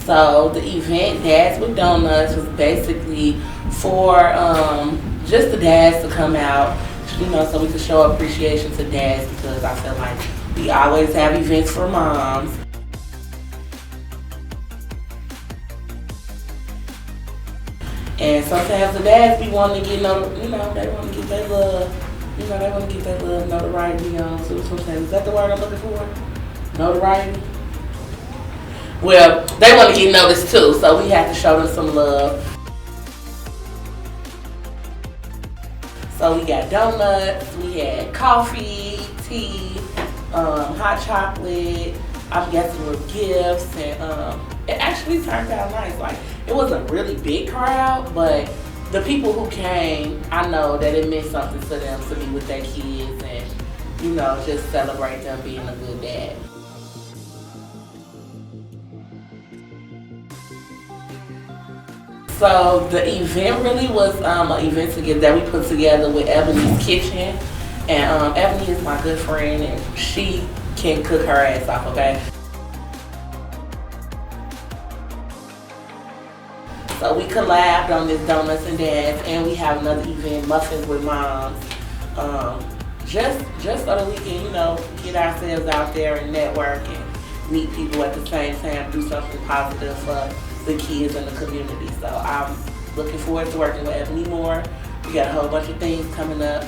So the event, Dads with Donuts, was basically for just the dads to come out, so we could show appreciation to dads because I feel like we always have events for moms. And sometimes the dads be wanting to get they want to get their love, they want to get their love notoriety on. So sometimes, is that the word I'm looking for? Notoriety? Well, they want to get noticed too, so we have to show them some love. So we got donuts, we had coffee, tea, hot chocolate. I got some little gifts, and it actually turned out nice. Like, it wasn't a really big crowd, but the people who came, I know that it meant something to them to be with their kids and, just celebrate them being a good dad. So the event really was an event that we put together with Ebony's Kitchen, and Ebony is my good friend, and she can cook her ass off, okay? So we collabed on this Donuts and Dads, and we have another event, Muffins with Moms, just so that we can, get ourselves out there and network and meet people at the same time, do something positive for the kids in the community. So I'm looking forward to working with Ebony more. We got a whole bunch of things coming up,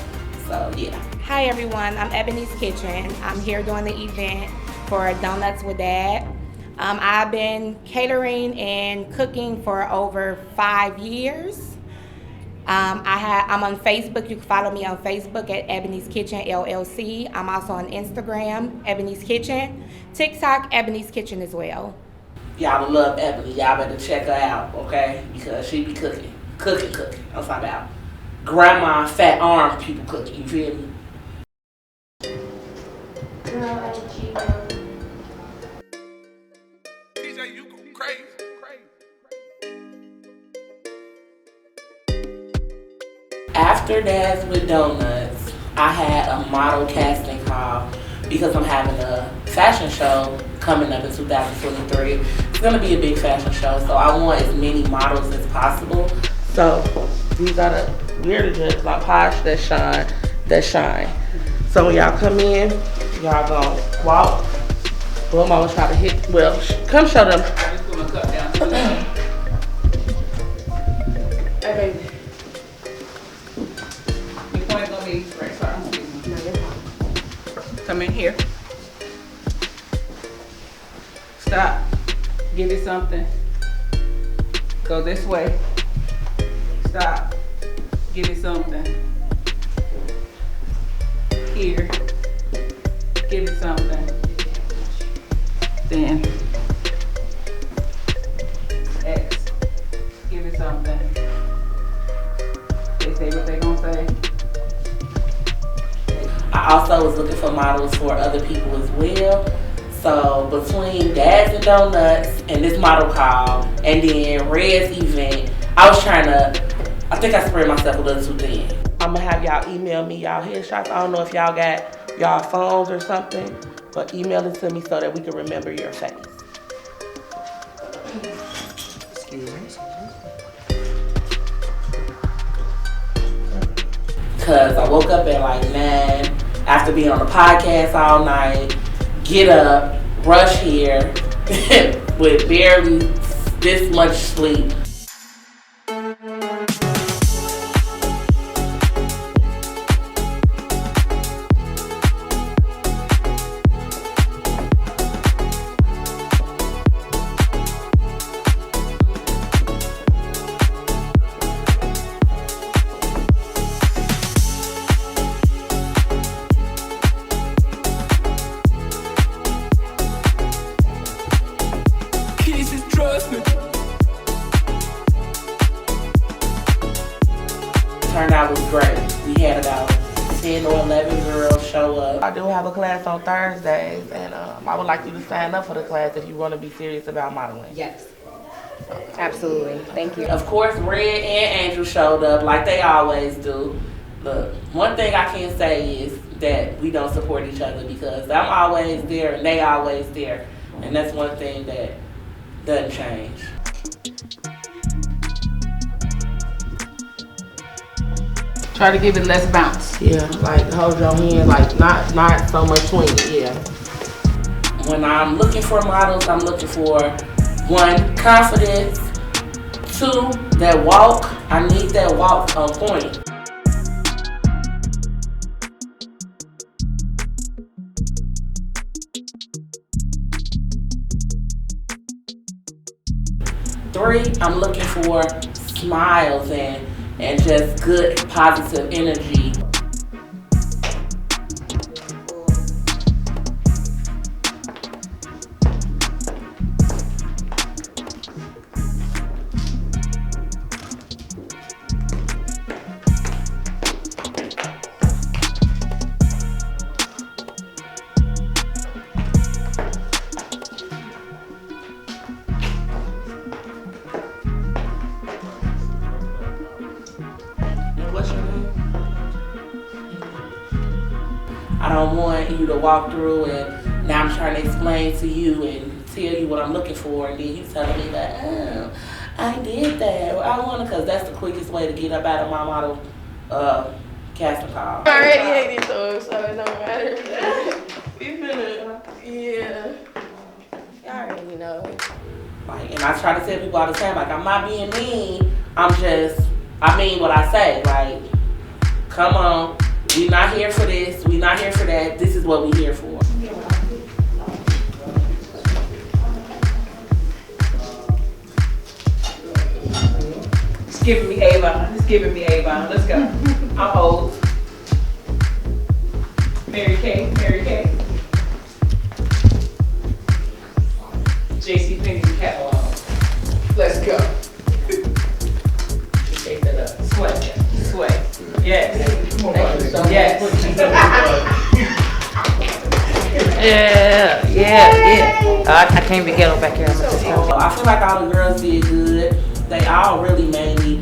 so yeah. Hi everyone, I'm Ebony's Kitchen. I'm here doing the event for Donuts with Dad. I've been catering and cooking for over 5 years. I'm on Facebook. You can follow me on Facebook at Ebony's Kitchen LLC. I'm also on Instagram, Ebony's Kitchen, TikTok, Ebony's Kitchen as well. Y'all love Ebony. Y'all better check her out, okay? Because she be cooking. I'm talking about grandma fat arm people cooking. You feel me? DJ, you go crazy. After Dads with Donuts, I had a model casting call because I'm having a fashion show coming up in 2023. It's gonna be a big fashion show, so I want as many models as possible. So these are we're the judges, like Posh, that shine. So when y'all come in, y'all gonna walk. Well, I'm always trying to hit. Well, come show them. I'm just gonna cut down to the Hey, baby. Which one is gonna be right? Sorry, I'm gonna come in here. Stop. Give it something. Go this way. Stop. Give it something. Here. Give it something. Then X. Give it something. They say what they gonna say. I also was looking for models for other people as well. So between Dads and Donuts and this model call and then Red's event, I think I spread myself a little too thin. I'm gonna have y'all email me y'all headshots. I don't know if y'all got y'all phones or something, but email it to me so that we can remember your face. Excuse me. Cause I woke up at like 9 after being on the podcast all night, get up, brush hair with barely this much sleep. Turnout was great. We had about 10 or 11 girls show up. I do have a class on Thursdays, and I would like you to sign up for the class if you want to be serious about modeling. Yes. Absolutely. Thank you. Of course, Red and Angel showed up like they always do. Look, one thing I can say is that we don't support each other because I'm always there and they always there. And that's one thing that doesn't change. Try to give it less bounce. Yeah, like hold your hand, like not so much swing. Yeah. When I'm looking for models, I'm looking for 1, confidence, 2, that walk. I need that walk on point. 3, I'm looking for smiles and just good positive energy. What's your name? I don't want you to walk through and now I'm trying to explain to you and tell you what I'm looking for, and then you telling me that, oh, I did that. I want to, because that's the quickest way to get up out of my model casting call. I already hate it though, so it don't matter. We finna, yeah. Y'all already know. Like, and I try to tell people all the time, like, I'm not being mean. I mean what I say. Like, come on. We not here for this. We not here for that. This is what we here for. It's giving me Avon. It's giving me Avon. Let's go. I'm old. Mary Kay. Mary Kay. JC Penney's catalog. Let's go. Shake that up. Sweat. Sweat. Yes. Thank you so much. Yes. Yeah. I can't be ghetto back here. So I feel like all the girls did good. They all really made me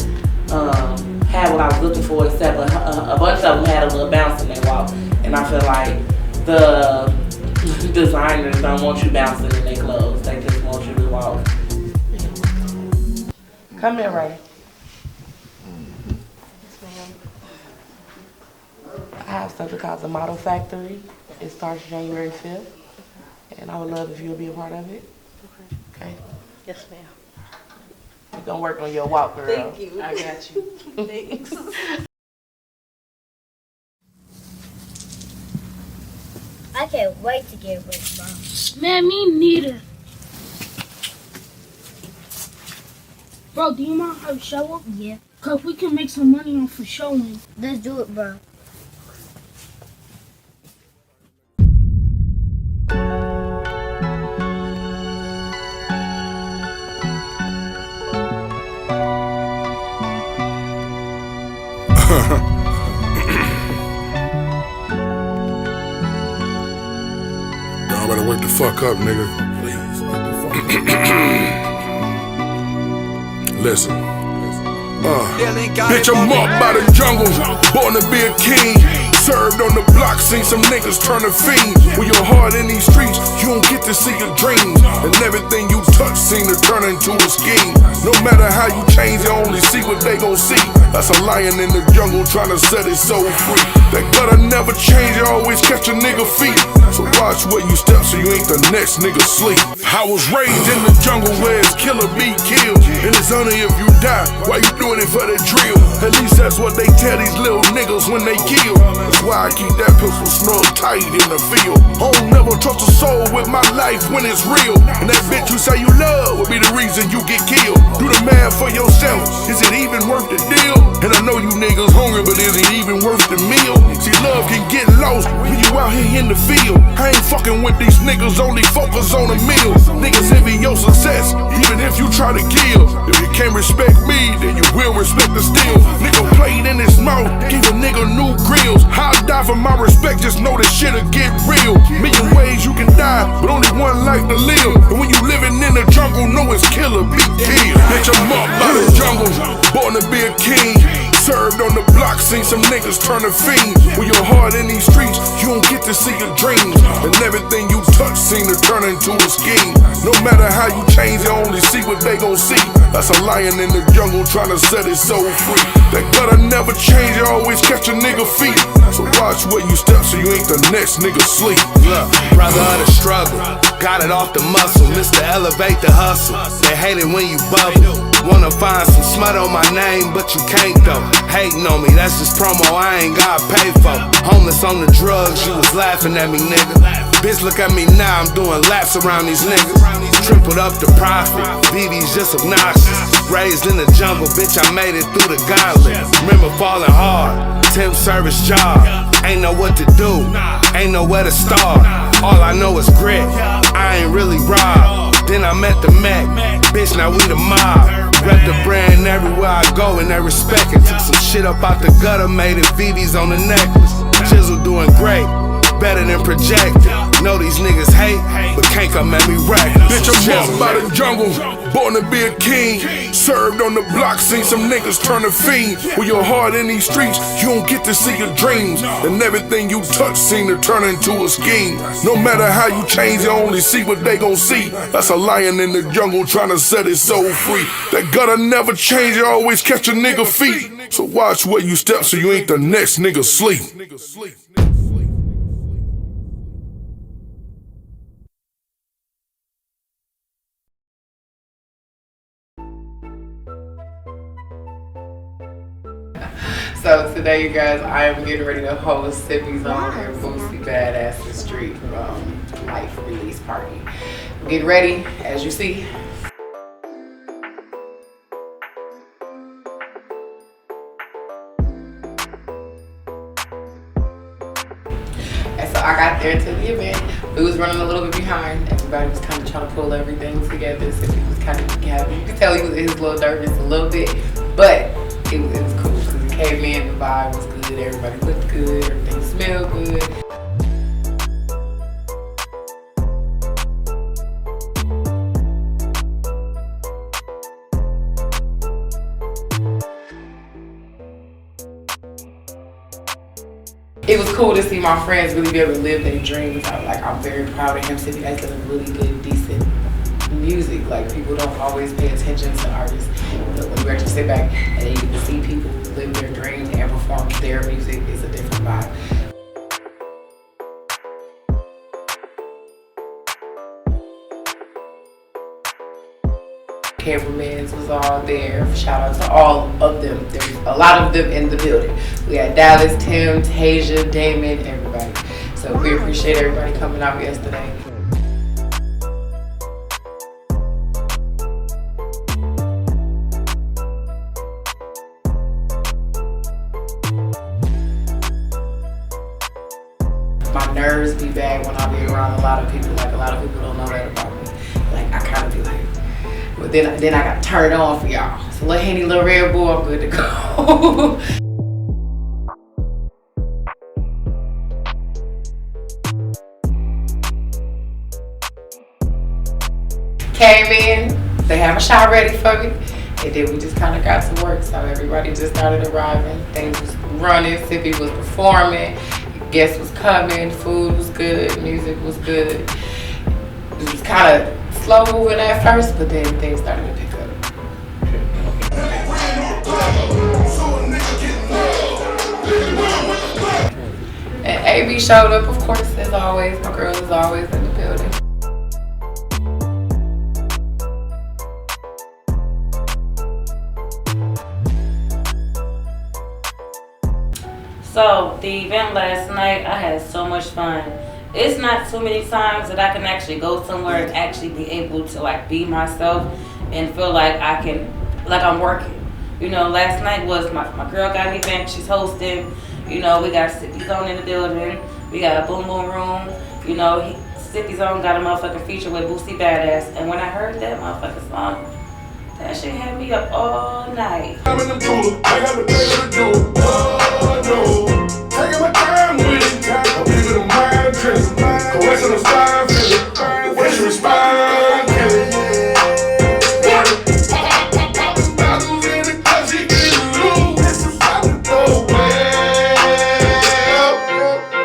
have what I was looking for, except a bunch of them had a little bounce in their walk. And I feel like the designers don't want you bouncing in their clothes. They just want you to walk. Come here, Ray. I have something called the Model Factory. It starts January 5th, and I would love if you would be a part of it. Okay? Yes, ma'am. We're gonna work on your walk, girl. Thank you. I got you. Thanks. I can't wait to get with Mom. Man, me neither. Bro, do you mind how to show up? Yeah. Cause we can make some money off for showing. Let's do it, bro. Y'all better wake the fuck up, nigga. Please, wake the fuck up. Listen. Bitch, I'm up by the jungle, born to be a king. Served on the block, seen some niggas turn to fiends. When you're hard in these streets, you don't get to see your dreams. And everything you touch seem to turn into a scheme. No matter how you change, you only see what they gon' see. That's a lion in the jungle trying to set his soul free. That gutter never change, you always catch a nigga feet. So watch where you step so you ain't the next nigga sleep. I was raised in the jungle where it's killer be killed. And it's only if you die, why you doing it for the drill? At least that's what they tell these little niggas when they kill. That's why I keep that pistol snug tight in the field. I don't never trust a soul with my life when it's real. And that bitch you say you love will be the reason you get killed. Do the math for yourself, is it even worth the deal? And I know you niggas hungry, but is it even worth the meal? See, love can get lost when you out here in the field. I ain't fucking with these niggas, only focus on the meal. Niggas envy your success, even if you try to kill. If you can't respect me, then you will respect the steel. Nigga played in his mouth, give a nigga new grills. I'll die for my respect, just know this shit'll get real. Million ways you can die, but only one life to live. And when you living in the jungle, know it's killer, be killed. Bitch, I'm up by the jungle, born to be a king. Served on the block, seen some niggas turn to fiends. When you're hard in these streets, you don't get to see your dreams. And everything you touch seem to turn into a scheme. No matter how you change, you only see what they gon' see. That's a lion in the jungle trying to set his soul free. That gutter never change, you always catch a nigga feet. So watch where you step so you ain't the next nigga sleep. Look, brother of the struggle, got it off the muscle, Mr. Elevate the hustle. They hate it when you bubble. Wanna find some smut on my name, but you can't though. Hating on me, that's just promo I ain't got paid for. Homeless on the drugs, you was laughing at me, nigga. Bitch, look at me now, I'm doing laps around these niggas. Tripled up the profit, BB's just obnoxious. Raised in the jungle, bitch, I made it through the gauntlet. Remember falling hard, temp service job. Ain't know what to do, ain't know where to start. All I know is grit, I ain't really robbed. Then I met the Mac, bitch, now we the mob. Rep the brand everywhere I go and they respect it. Took some shit up out the gutter, made it VVs on the necklace. Jizzle doing great, better than projected. Know these niggas hate, but can't come at me reckless. Bitch, I'm up by the jungle, born to be a king. Served on the block, seen some niggas turn to fiend. With your heart in these streets, you don't get to see your dreams. And everything you touch seem to turn into a scheme. No matter how you change, you only see what they gon' see. That's a lion in the jungle trying to set his soul free. That gutter never change, you always catch a nigga feet. So watch where you step so you ain't the next nigga sleep. So today, you guys, I am getting ready to host Sippy Zone and Boosie Badass the Street life release party. Get ready, as you see. And so I got there to the event. We was running a little bit behind. Everybody was kind of trying to pull everything together. Sippy was kind of happy. You could tell he was a little nervous a little bit, but it was cool. Came in, the vibe was good, everybody looked good, everything smelled good. It was cool to see my friends really be able to live their dreams. I'm very proud of him. Sippy has done really good, decent music. Like, people don't always pay attention to artists, but when you actually sit back and you get to see people live their dreams and perform their music, it's a different vibe. Cameramans was all there. Shout out to all of them. There's a lot of them in the building. We had Dallas, Tim, Tasia, Damon, everybody. So we appreciate everybody coming out yesterday. My nerves be bad when I be around a lot of people. Like, a lot of people don't know that about me. Like, I kind of be like, but then I got turned on for y'all. So little Henny, little Red Bull, I'm good to go. Came in, they have a shot ready for me, and then we just kind of got to work. So everybody just started arriving. Things was running, Sippy was performing. Guests was coming, food was good, music was good. It was kind of slow moving at first, but then things started to pick up. And AB showed up, of course, as always. My girl is always in the building. So the event last night, I had so much fun. It's not too many times that I can actually go somewhere and actually be able to like be myself and feel like I can, like I'm working. You know, last night was my girl got an event, she's hosting. You know, we got Sippy Zone in the building. We got a Boom Boom Room. You know, Sippy Zone got a motherfucking feature with Boosie Badass. And when I heard that motherfucking song, that shit had me up all night. I'm in the pool, I got the thing to do. Oh, no. Taking my time with it. I'm giving a mind trip. Caressing the style, feel it. When she respond, kill it. Bottles in the club, she get loose. This is how we go.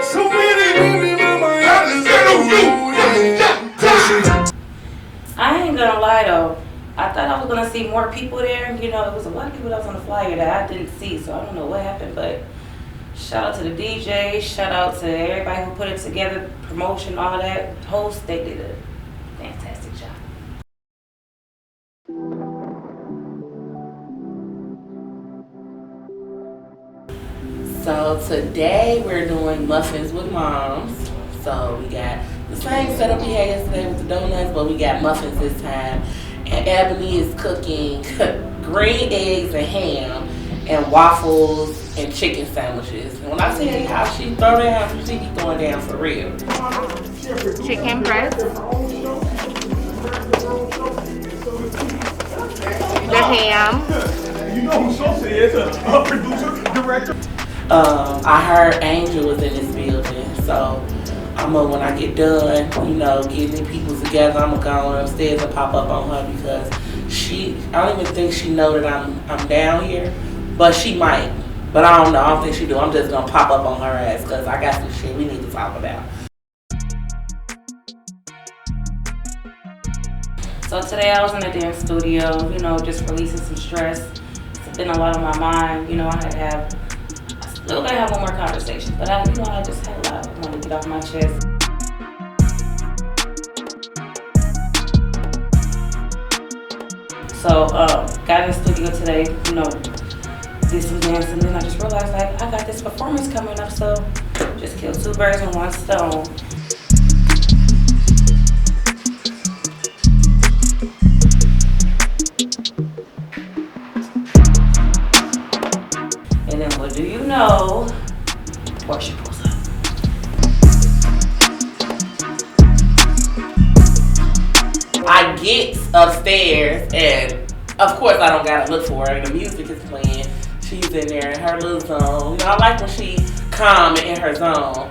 So many women in my eyes, they don't do. I was gonna see more people there. You know, it was a lot of people that was on the flyer that I didn't see, so I don't know what happened. But shout out to the DJ, shout out to everybody who put it together, promotion, all that, host. They did a fantastic job. So today we're doing muffins with moms. So we got the same setup we had yesterday with the donuts, but we got muffins this time. And Ebony is cooking green eggs and ham and waffles and chicken sandwiches. And when I tell you how she throw down, she be throwing down for real. Chicken breast, the ham. You know who Sosa is, a producer, director. I heard Angel was in this building, so when I get done, getting people together, I'm gonna go upstairs and pop up on her because I don't even think she know that I'm down here, but she might. But I don't know. I don't think she do. I'm just gonna pop up on her ass because I got some shit we need to talk about. So today I was in the dance studio, just releasing some stress. It's been a lot on my mind. I still gotta have one more conversation, but I just had a lot I want to get off my chest. So, got in the studio today, did some dancing, and then I just realized, I got this performance coming up, so just killed two birds with one stone. And then what do you know? Portia pulls up. I get upstairs and of course I don't gotta look for her. The music is playing. She's in there in her little zone. I like when she calm and in her zone.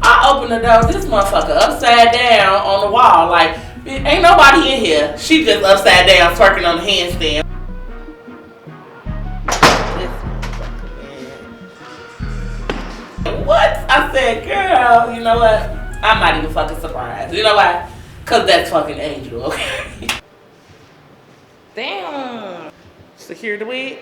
I open the door, this motherfucker upside down on the wall. Like, ain't nobody in here. She just upside down twerking on the handstand. What? I said, girl, you know what? I'm not even fucking surprised. You know why? Cause that's fucking Angel, okay? Damn. Secure the wig?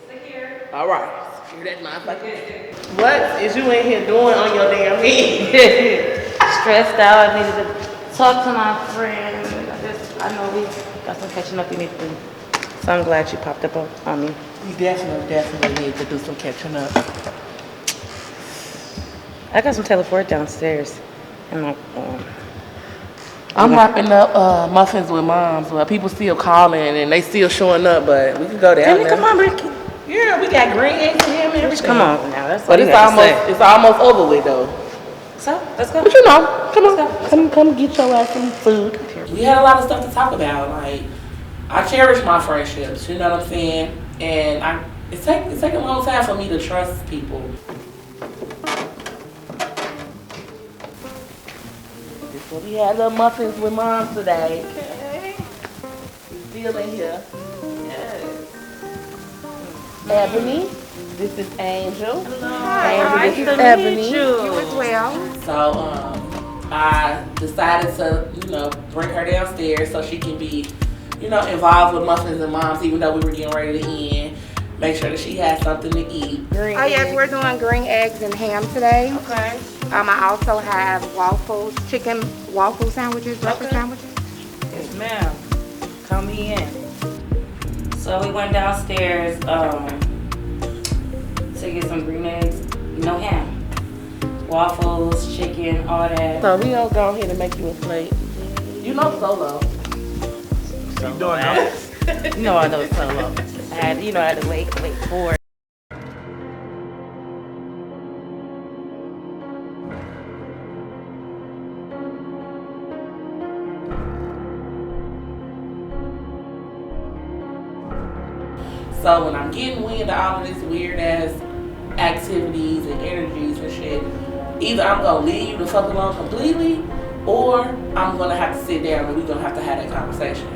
Secure. Alright. Secure that motherfucker. What is you in here doing on your damn head? Stressed out. I needed to talk to my friend. I know we got some catching up we need to do. So I'm glad you popped up on me. We definitely need to do some catching up. I got some Taylor Ford downstairs. And I'm wrapping up muffins with moms. Well, people still calling and they still showing up, but we can go down there. Come on, Ricky. Yeah, we got green eggs and ham and everything. Come on now. That's But it's almost over with though. So let's go. But come get your ass some food. We had a lot of stuff to talk about. Like, I cherish my friendships. You know what I'm saying? And it's taking a long time for me to trust people. So we had little muffins with mom today. Okay. Still in here. Yes. Ebony. This is Angel. Hello. Hi. This is Ebony. You as well. So I decided to, bring her downstairs so she can be, involved with muffins and moms, even though we were getting ready to end. Make sure that she has something to eat. Yes, we're doing green eggs and ham today. Okay. I also have chicken waffle sandwiches, breakfast sandwiches. Yes, ma'am. Come in. So we went downstairs to get some green eggs, no ham, waffles, chicken, all that. So we gonna go ahead and make you a plate. You know Solo. You doing that? No, I know Solo. I had to wait for it. So when I'm getting wind of all of this weird ass activities and energies and shit, either I'm gonna leave you the fuck alone completely, or I'm gonna have to sit down and we're gonna have to have that conversation.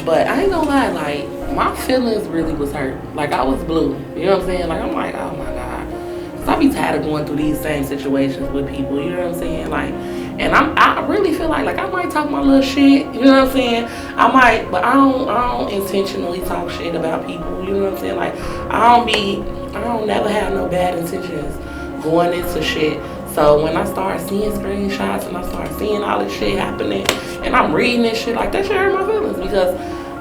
But I ain't gonna lie, like, my feelings really was hurt. Like, I was blue. You know what I'm saying? Like, I'm like, oh my God. Cause I be tired of going through these same situations with people, you know what I'm saying? Like, And I really feel like I might talk my little shit, you know what I'm saying? I might, but I don't intentionally talk shit about people, you know what I'm saying? Like, I don't never have no bad intentions going into shit. So when I start seeing screenshots and I start seeing all this shit happening and I'm reading this shit, like, that shit hurt my feelings because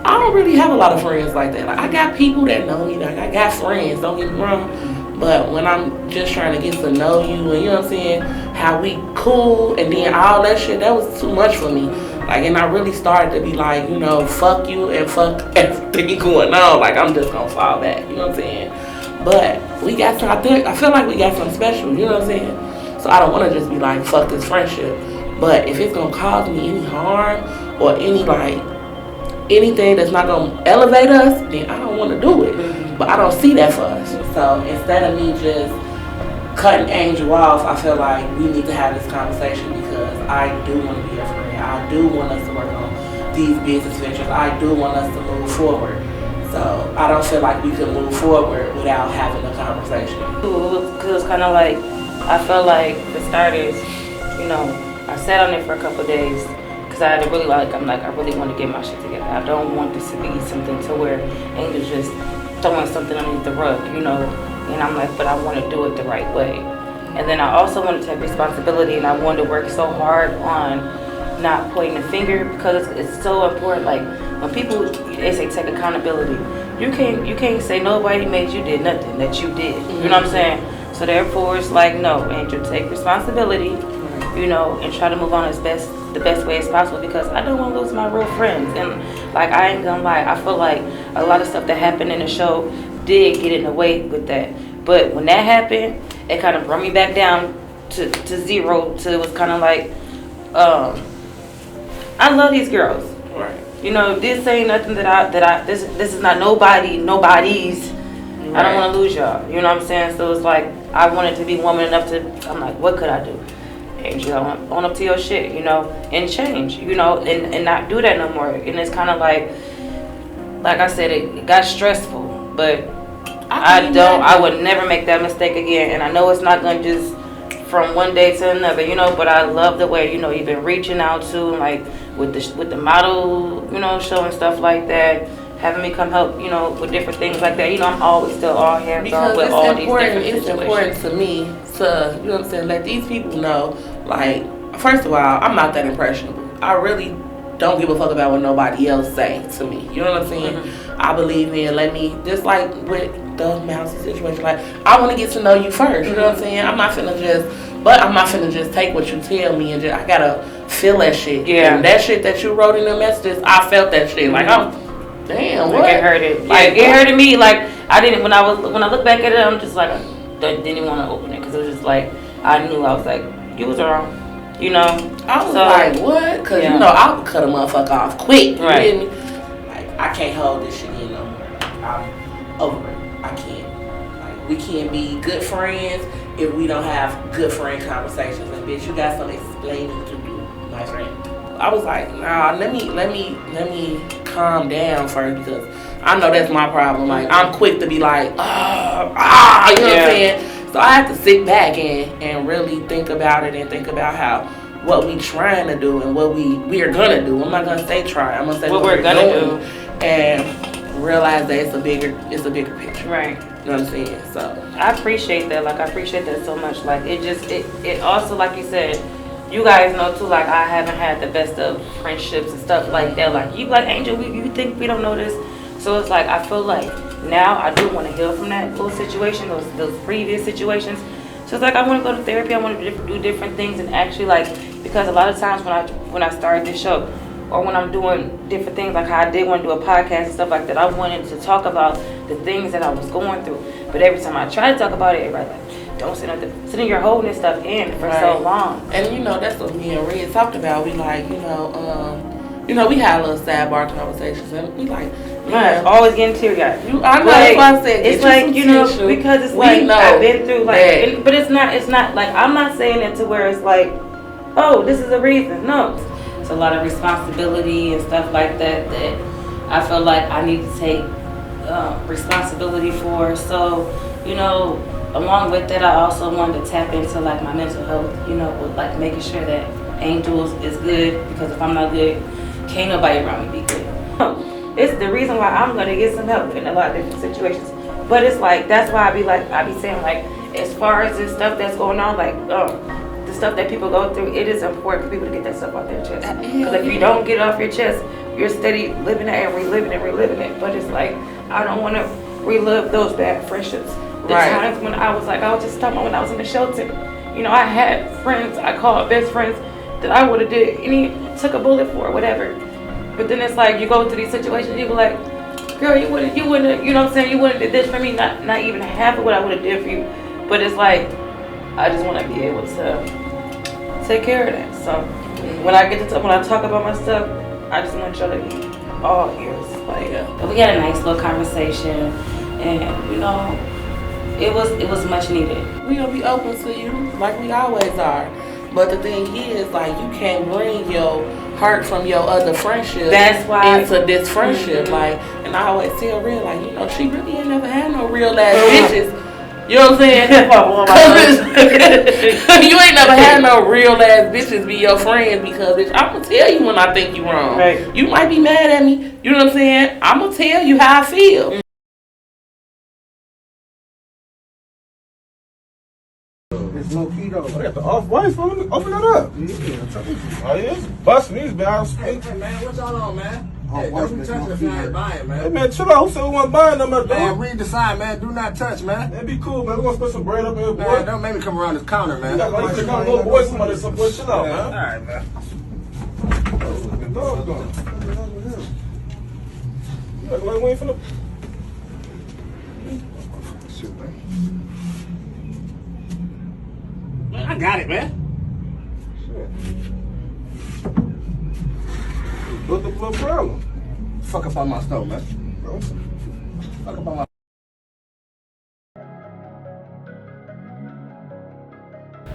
I don't really have a lot of friends like that. Like, I got people that know me, like, I got friends, don't get me wrong. But when I'm just trying to get to know you and, you know what I'm saying, how we cool and then all that shit, that was too much for me. Like, and I really started to be like, you know, fuck you and fuck everything going on. Like, I'm just gonna fall back, you know what I'm saying? But we got something, I feel like we got something special, you know what I'm saying? So I don't want to just be like, fuck this friendship. But if it's gonna cause me any harm or any, like, anything that's not gonna elevate us, then I don't want to do it. But I don't see that for us. So instead of me just cutting Angel off, I feel like we need to have this conversation because I do want to be a friend. I do want us to work on these business ventures. I do want us to move forward. So I don't feel like we can move forward without having a conversation. Because it's kind of like, I felt like for starters, you know, I sat on it for a couple of days because I had to really I really want to get my shit together. I don't want this to be something to where Angel's just throwing something underneath the rug, you know, and I'm like, but I want to do it the right way. And then I also want to take responsibility, and I wanted to work so hard on not pointing the finger because it's so important. Like when people, they say take accountability, you can't say nobody made you did nothing that you did. You know what I'm saying? So therefore, it's like, no, Angel, take responsibility, you know, and try to move on the best way as possible because I don't want to lose my real friends. And like, I ain't gonna lie, I feel like a lot of stuff that happened in the show did get in the way with that. But when that happened, it kind of brought me back down to zero. To it was kind of like, I love these girls. Right. You know, this ain't nothing this is not nobody's. Right. I don't want to lose y'all. You know what I'm saying? So it's like, I wanted to be woman enough to, I'm like, what could I do? Angel, own up to your shit, you know, and change, you know, and not do that no more. And it's kind of like I said, it got stressful, but I would never make that mistake again. And I know it's not going to just from one day to another, you know, but I love the way, you know, you've been reaching out to, like, with the model, you know, show and stuff like that, having me come help, you know, with different things like that. You know, I'm always still all hands on with all these different situations. It's important to me to, you know what I'm saying, let these people know, like, first of all, I'm not that impressionable. I really don't give a fuck about what nobody else say to me. You know what I'm saying? Mm-hmm. I believe in, just like with the Mousy situation, like, I want to get to know you first. You know what I'm saying? I'm not finna just take what you tell me and I gotta feel that shit. Yeah. And that shit that you wrote in the messages, I felt that shit. Like, damn, what? It hurted. Like, it hurted me. Like, I didn't, when I look back at it, I'm just like, I didn't even want to open it because it was just like, I knew, I was like, you was wrong. You know? I was like, what? Because, you know, I'll cut a motherfucker off quick. You right. hear me? Like, I can't hold this shit in no more. I'm over it. I can't. Like, we can't be good friends if we don't have good friend conversations. And, bitch, you got some explaining to do, my friend. I was like, nah, let me calm down first because I know that's my problem. Like, I'm quick to be like, you know what I'm saying? So I have to sit back and really think about it and think about what we trying to do and what we are gonna do. I'm not gonna say try. I'm gonna say what we're gonna do, and realize that it's a bigger picture. Right. You know what I'm saying? So I appreciate that. Like, I appreciate that so much. Like, it also, like you said, you guys know too, like, I haven't had the best of friendships and stuff like that. Like, you like, Angel, you think we don't know this? So it's like, I feel like now I do want to heal from that little situation, those previous situations. So it's like, I want to go to therapy. I want to do different things and actually, like, because a lot of times when I started this show or when I'm doing different things, like how I did want to do a podcast and stuff like that, I wanted to talk about the things that I was going through. But every time I try to talk about it, everybody's like, don't say nothing. So then you're holding this stuff in for so long. And you know, that's what me and Red talked about. We like, we had a little sidebar conversations and we like, always getting teary-eyed. I know, that's why I said, it's like, you know, because it's like, I've been through, like, but it's not, like, I'm not saying it to where it's like, oh, this is a reason. No. It's a lot of responsibility and stuff like that I feel like I need to take responsibility for. So, you know, along with that, I also wanted to tap into, like, my mental health, you know, with, like, making sure that Angels is good because if I'm not good, can't nobody around me be good. It's the reason why I'm gonna get some help in a lot of different situations. But it's like, that's why I be saying like, as far as this stuff that's going on, like the stuff that people go through, it is important for people to get that stuff off their chest. Because if you don't get it off your chest, you're steady living it and reliving it. But it's like, I don't want to relive those bad friendships. The times when I was just talking about when I was in the shelter. You know, I had friends, I called best friends that I would have took a bullet for or whatever. But then it's like, you go through these situations, you be like, girl, you wouldn't, you know what I'm saying? You wouldn't have did this for me, not even half of what I would have did for you. But it's like, I just want to be able to take care of that. So when I talk about my stuff, I just want y'all to be all ears. Like, we had a nice little conversation, and you know, it was much needed. We gonna be open to you like we always are. But the thing is, like, you can't bring your hurt from your other friendship into this friendship. Like, and I always tell Real, like, you know, she really ain't never had no real ass bitches. You know what I'm saying? You ain't never had no real ass bitches be your friends because, bitch, I'm gonna tell you when I think you wrong. Right. You might be mad at me. You know what I'm saying? I'm gonna tell you how I feel. It's low key though. I got the off-white phone. Open it up. Yeah. Oh yeah. Busting these guys. Hey man, what y'all on, man? Hey, don't be touching if you ain't buying, man. Hey man, chill out. Who said we wasn't buying them? Man, read the sign, man. Do not touch, man. That'd be cool, man. We're gonna put some bread up here, boy. Man, don't make me come around this counter, man. You got like to little boy, somebody, some boy. Chill out, man. All right, man. The dog's gone. You like we ain't finna. Shit, man. I got it, man. Shit. What's the little problem? Fuck up on my stove, man. Bro. Fuck up on my.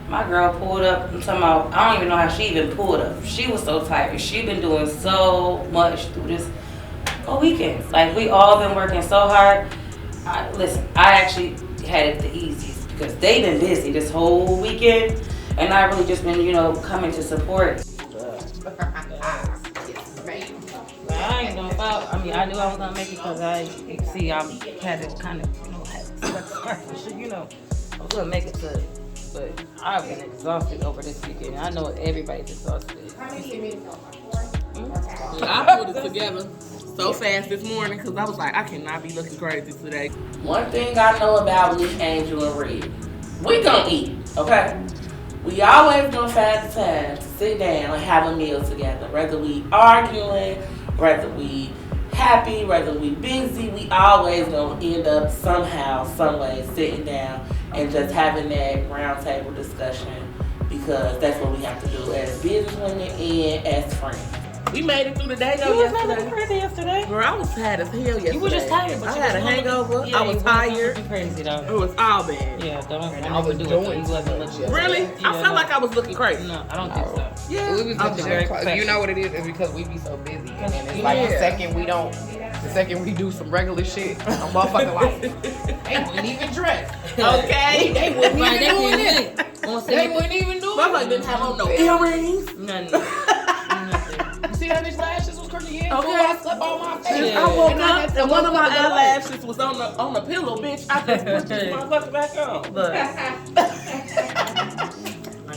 My girl pulled up. I'm talking about, I don't even know how she even pulled up. She was so tired. She been doing so much through this whole weekend. Like, we all been working so hard. Listen, I actually had it the easiest because they been busy this whole weekend, and I really just been, you know, coming to support. I ain't gonna fall. I mean, I knew I was gonna make it because I had to kind of, you know, you know, I was gonna make it to it. But I've been exhausted over this weekend. I know everybody's exhausted. I put it together so fast this morning because I was like, I cannot be looking crazy today. One thing I know about me, Angel, and Red, we gonna eat, okay? We always gonna find the time to sit down and have a meal together. Whether we arguing, whether we happy, whether we busy, we always gonna end up somehow, some way sitting down and just having that round table discussion because that's what we have to do as business women and as friends. We made it through the day though. You was not crazy yesterday. Girl, I was tired as hell yesterday. You were just tired, but I had a hangover. I was tired. Crazy though. It was all bad. Yeah, don't. I was doing it. You wasn't looking. Really? Yeah, I felt like I was looking crazy. No, I don't think so. Yeah. We was you know what it is? It's because we be so busy, and then it's like the second we do some regular shit, I'm motherfucking like, they wouldn't even dress. Okay. They wouldn't even do it. They wouldn't even do it. Motherfucker didn't have on no earrings. Nothing. You see how these lashes was crooked? Yeah. Okay. I slept on my face. I woke up and one of my eyelashes was on the pillow, bitch. I just put this motherfucker back on. Look.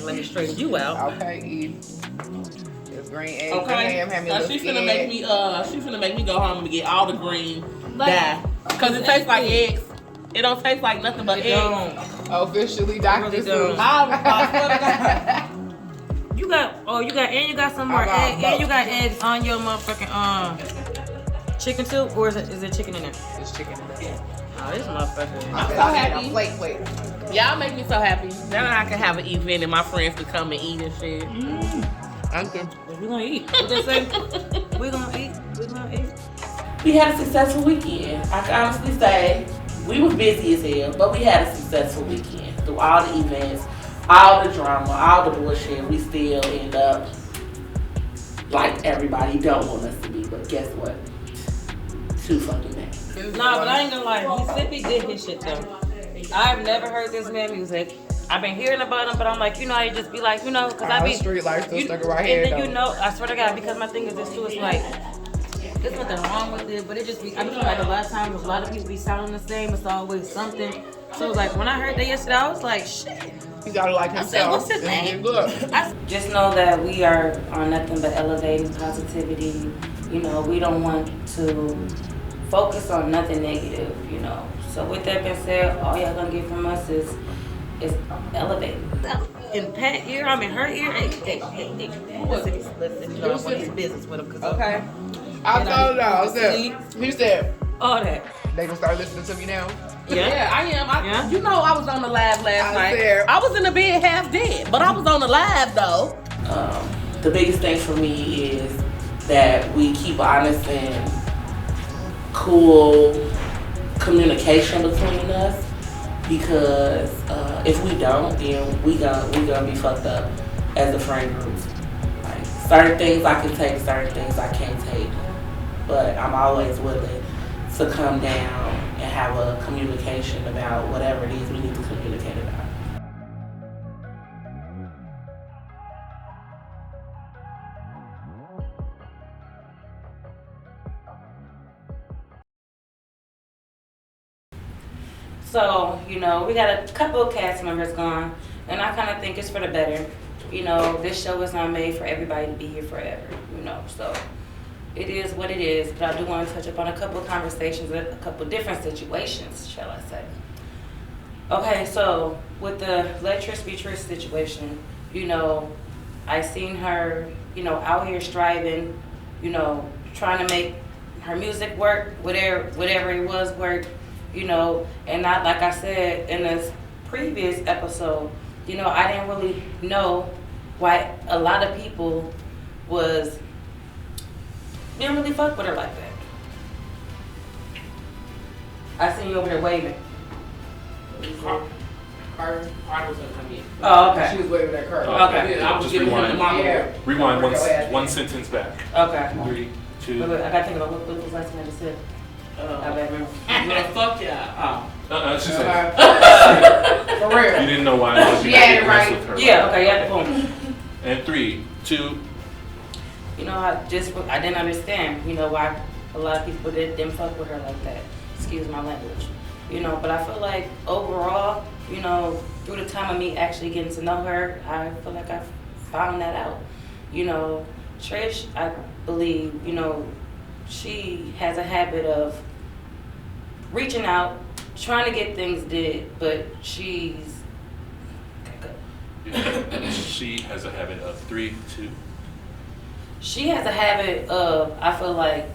Let me straighten you out. Okay, Eve. It's green eggs. Okay. She finna make me go home and get all the green dye. Cause it tastes like eggs. It don't taste like nothing but eggs. Officially, Dr. Seuss. You got some more eggs. And you got eggs on your motherfucking chicken too, or is it chicken in there? It's chicken in there. Oh, this motherfucker. I'm so happy. Wait. Y'all make me so happy. Then I can have an event and my friends can come and eat and shit. We're gonna eat. What they say? We're gonna eat. We had a successful weekend. I can honestly say we was busy as hell, but we had a successful weekend. Through all the events, all the drama, all the bullshit, we still end up like everybody don't want us to be. But guess what? Too fucking bad. Nah, but I ain't gonna lie. Slippy did his shit though. I've never heard this man music I've been hearing about them, but I'm like, you know, I just be like, you know, because I be street life still stuck right and here. then you know, I swear to God, because my thing is this too. It's like there's nothing wrong with it, but it just be. I feel like a lot of times, a lot of people be sounding the same. It's always something. So like when I heard that yesterday, I was like, shit. He gotta like himself. I said, what's his name? Just know that we are on nothing but elevating positivity. You know, we don't want to focus on nothing negative, you know. So with that being said, all y'all gonna get from us is elevate. In Pat ear, I'm in her ear. Hey. Listen, you know, I want this business with him. Okay. I told y'all, he said, all that. They gonna start listening to me now? Yeah, I am. You know, I was on the live last night. There. I was in the bed half dead, but I was on the live though. The biggest thing for me is that we keep honest and cool communication between us, because if we don't, then we gonna be fucked up as a friend group. Like certain things I can take, certain things I can't take, but I'm always willing to come down and have a communication about whatever it is we need to communicate about. So, you know, we got a couple of cast members gone, and I kind of think it's for the better. You know, this show is not made for everybody to be here forever, you know, so it is what it is. But I do want to touch up on a couple of conversations, a couple of different situations, shall I say. Okay, so with the Let Trish Be Trish situation, you know, I seen her, you know, out here striving, you know, trying to make her music work, whatever it was work. You know, and not like I said in this previous episode, you know, I didn't really know why a lot of people didn't really fuck with her like that. I seen you over there waving. Carter was gonna come in. Oh, okay. She was waving at Carter. Okay. I was Just giving him the rewind. mama. Yeah. Rewind one sentence back. Okay. 3, 2. Wait, I gotta think about what was the last thing I just said. I bad remember. Well, fuck yeah. She said, For real. you didn't know why I was She had it mess right. with her. Yeah, okay, yeah, boom. And 3, 2. You know, I didn't understand, you know, why a lot of people didn't fuck with her like that. Excuse my language. You know, but I feel like overall, you know, through the time of me actually getting to know her, I feel like I found that out. You know, Trish, I believe, you know, she has a habit of reaching out, trying to get things did, but she's... She has a habit of 3, 2. She has a habit of, I feel like,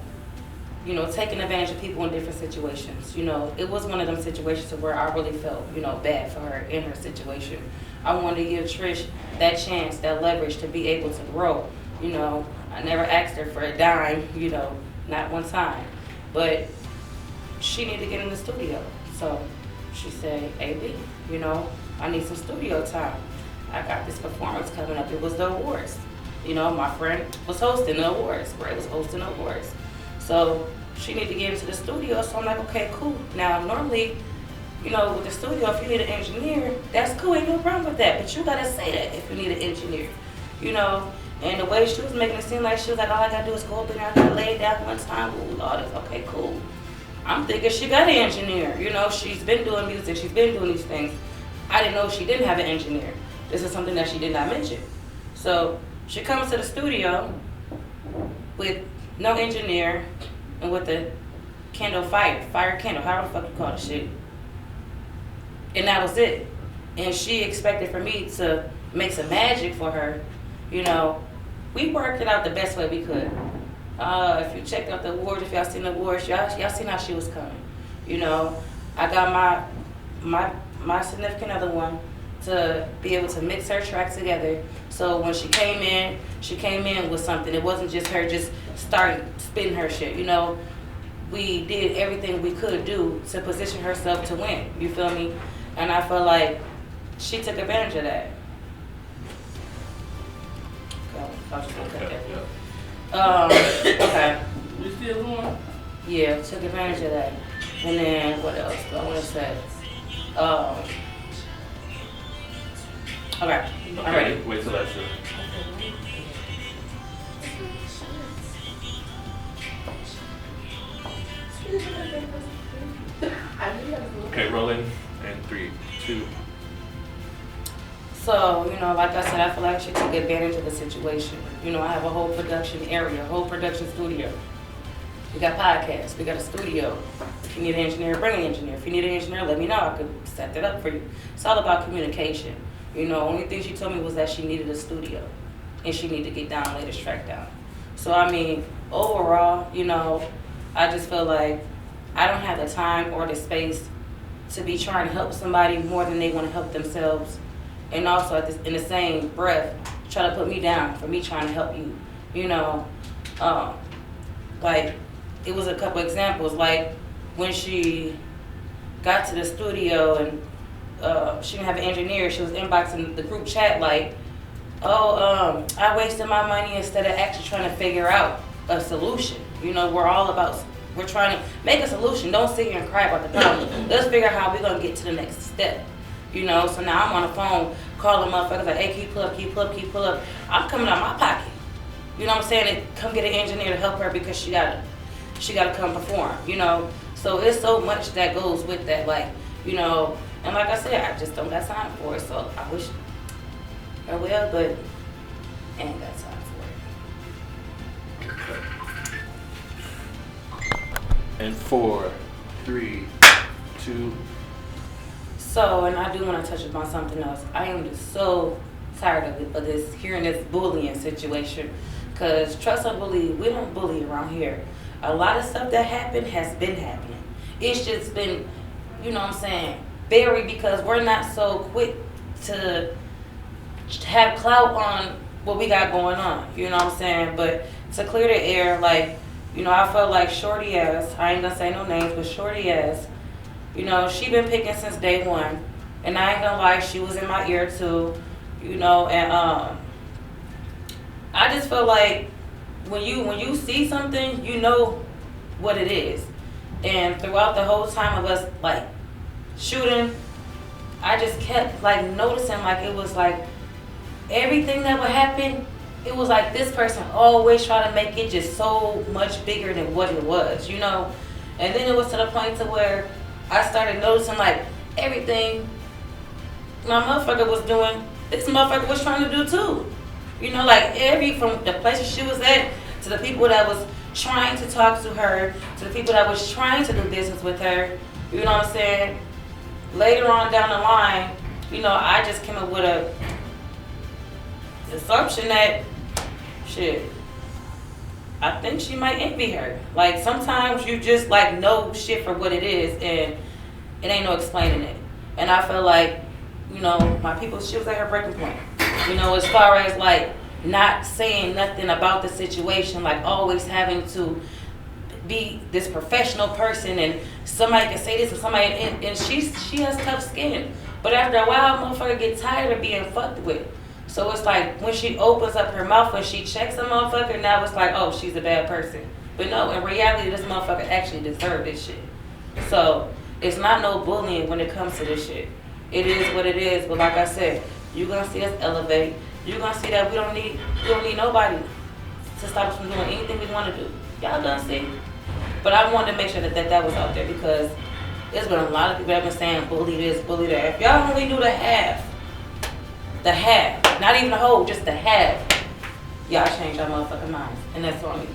you know, taking advantage of people in different situations. You know, it was one of them situations where I really felt, you know, bad for her in her situation. I wanted to give Trish that chance, that leverage to be able to grow. You know, I never asked her for a dime, you know, not one time. But she needed to get in the studio. So she said, AB, you know, I need some studio time. I got this performance coming up. It was the awards. You know, my friend was hosting the awards. Ray was hosting the awards. So she needed to get into the studio. So I'm like, okay, cool. Now, normally, you know, with the studio, if you need an engineer, that's cool. Ain't no problem with that. But you got to say that if you need an engineer, you know. And the way she was making it seem like she was like, all I got to do is go up in there. I got to lay it down one time. Ooh, all this. Okay, cool. I'm thinking she got an engineer. You know, she's been doing music. She's been doing these things. I didn't know she didn't have an engineer. This is something that she did not mention. So she comes to the studio with no engineer and with the fire candle, however the fuck you call the shit. And that was it. And she expected for me to make some magic for her. You know, we worked it out the best way we could. If you checked out the awards, if y'all seen the awards, y'all seen how she was coming. You know, I got my significant other one to be able to mix her track together. So when she came in with something. It wasn't just her just starting spitting her shit. You know, we did everything we could do to position herself to win. You feel me? And I feel like she took advantage of that. Okay. You still going? Yeah, took advantage of that. And then what else do I want to say? Okay, I'm ready. Wait till that's Okay, rolling. And 3, 2. So, you know, like I said, I feel like she took advantage of the situation. You know, I have a whole production area, a whole production studio. We got podcasts, we got a studio. If you need an engineer, bring an engineer. If you need an engineer, let me know. I could set that up for you. It's all about communication. You know, only thing she told me was that she needed a studio and she needed to get down, lay this track down. So, I mean, overall, you know, I just feel like I don't have the time or the space to be trying to help somebody more than they want to help themselves. And also, in the same breath, try to put me down for me trying to help you. You know, like, it was a couple examples, like when she got to the studio and she didn't have an engineer, she was inboxing the group chat like, oh, I wasted my money instead of actually trying to figure out a solution. You know, we're trying to make a solution. Don't sit here and cry about the problem. Let's figure out how we're going to get to the next step. You know, so now I'm on the phone calling motherfuckers like, hey, keep pull up. I'm coming out my pocket. You know what I'm saying? And come get an engineer to help her because she gotta come perform, you know? So it's so much that goes with that, like, you know, and like I said, I just don't got time for it. So I wish I will, but I ain't got time for it. And 4, 3, 2. So, and I do want to touch upon something else. I am just so tired of this, hearing this bullying situation. Because trust or believe, we don't bully around here. A lot of stuff that happened has been happening. It's just been, you know what I'm saying, buried because we're not so quick to have clout on what we got going on. You know what I'm saying? But to clear the air, like, you know, I felt like Shorty ass, I ain't gonna say no names, but Shorty ass, you know, she been picking since day one. And I ain't gonna lie, she was in my ear too, you know, and I just feel like when you see something, you know what it is. And throughout the whole time of us like shooting, I just kept like noticing like it was like everything that would happen, it was like this person always try to make it just so much bigger than what it was, you know? And then it was to the point to where I started noticing like everything my motherfucker was doing, this motherfucker was trying to do too. You know, like from the places she was at, to the people that was trying to talk to her, to the people that was trying to do business with her, you know what I'm saying? Later on down the line, you know, I just came up with a assumption that, shit, I think she might envy her. Like, sometimes you just, like, know shit for what it is, and it ain't no explaining it. And I feel like, you know, my people, she was at her breaking point. You know, as far as, like, not saying nothing about the situation, like, always having to be this professional person, and somebody can say this, and somebody, and she has tough skin. But after a while, motherfucker get tired of being fucked with. So it's like, when she opens up her mouth, when she checks a motherfucker, now it's like, oh, she's a bad person. But no, in reality, this motherfucker actually deserved this shit. So, it's not no bullying when it comes to this shit. It is what it is, but like I said, you're gonna see us elevate. You're gonna see that we don't need nobody to stop us from doing anything we wanna do. Y'all gonna see. But I wanted to make sure that was out there, because there's been a lot of people that have been saying bully this, bully that. If y'all only knew the half, not even the whole, just the half, y'all change your motherfucking minds. And that's on me.